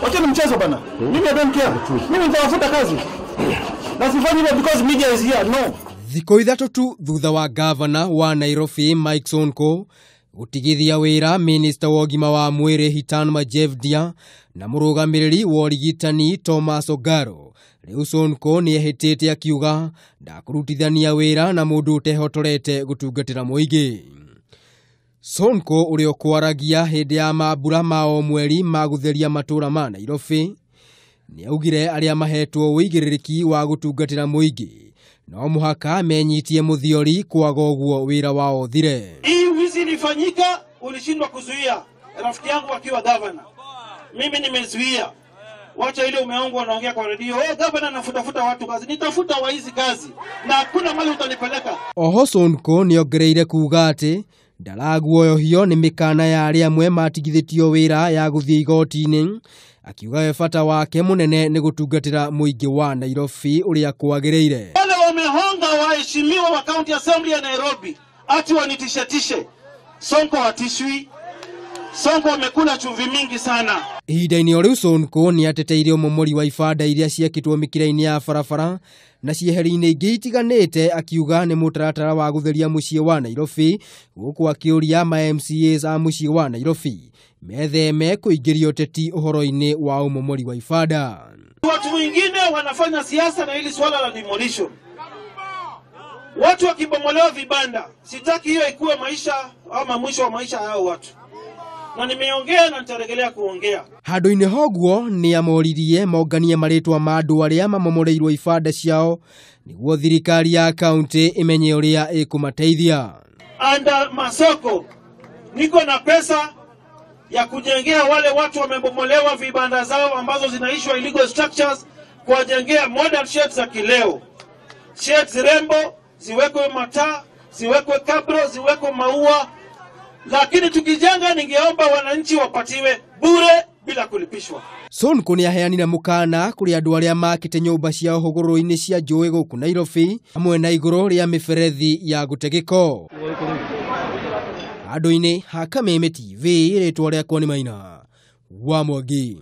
Wacha ni mchezo bana. Mimi I don't care. Mimi nitafuta kazi. Na sifanyi hivyo because media is here. No. Thikũ ithatũ tu thutha wa Ngavana wa Nairobi Mike Sonko gutigithia wira Minister wa ũgima wa mweri Hitan Majevdia na mũrũgamĩrĩri wa ũrigitani Thomas Ogaro, rĩu Sonko nĩehĩtĩte akiuga ndakũrutithania wira na mũndũ ũtehotorete gutungatĩra muingi. Sonko ũrĩa kwaragia hĩndĩ ya mambura ma mweri ma gutheria matuura ma Nairobi niaugire aria mahetwo ũigĩrĩrĩki wa gutungatĩra muingi no muhaka menyitie muthiori kwaga ũguo wira wao thire. Hii wizi ilifanyika, ulishindwa kuzuia. Rafiki yangu akiwa governor, mimi nimezuia. Wacha ile umeongwa unaongea kwa radio, governor anafuta watu kazi. Nitafuta wa hizi kazi na hakuna mali utanipeleka. Oho Sonko niongereire kuuga ati ndaraguagua ni mikana ya aria amwe matigithitio wira ya guthii igoti-ini, akiuga bata wake munene ni gutungatira muingi wa Nairobi uria kwagiriire. Wale wamehonga waheshimiwa wa county assembly ya Nairobi ati wanitishatishe. Sonko hatishwi. Sonko amekula chumvi mingi sana. Ihinda-inĩ rĩu Sonko ni ateteire ũmomori wa ibanda iria ciakĩtwo mĩkĩra-inĩ ya barabara na cieheri-inĩ ingĩ itiganĩte, akiuga nĩ mũtaratara wa gutheria mũciĩ wa Nairobi, gũkũ akĩũria ma MCAs a mũciĩ wa Nairobi metheme kũingĩria ũteti ũhoro-inĩ wa ũmomori wa ibanda. Watu wengine wanafanya siasa na hili swala la demolition. Watu wakibomolewa vibanda, sitaki hiyo ikuwe maisha ama mwisho wa maisha hao watu. Na nimeongea na nitarejelea kuongea. Handũ-inĩ hoguo ni amoririe monganie marĩtwa ma andũ arĩa mamomoreirwo ibanda ciao nĩguo thirikari ya kaunti imenye ũrĩa ĩkũmateithia. Anda Masoko, niko na pesa ya kujengea wale watu wamebomolewa vibanda zao ambazo zinaishwa illegal structures, kuwajengea modern sheds za kileo. Sheds rembo, ziwekwe mataa, ziwekwe kabro, ziwekwe maua. Lakini tukijenga ningeomba wananchi wapatiwe bure bila kulipishwa. Sonko ni aheanire mukana kuri andu aria makite nyumba cia hũgũrũrũ-inĩ cia njũĩ gũkũ Nairobi hamwe na igũrũ rĩa mĩberethi ya gutegeko. Handũ-inĩ ha Kangemi TV rĩtwa rĩakwa nĩ Maina wa Mwagi.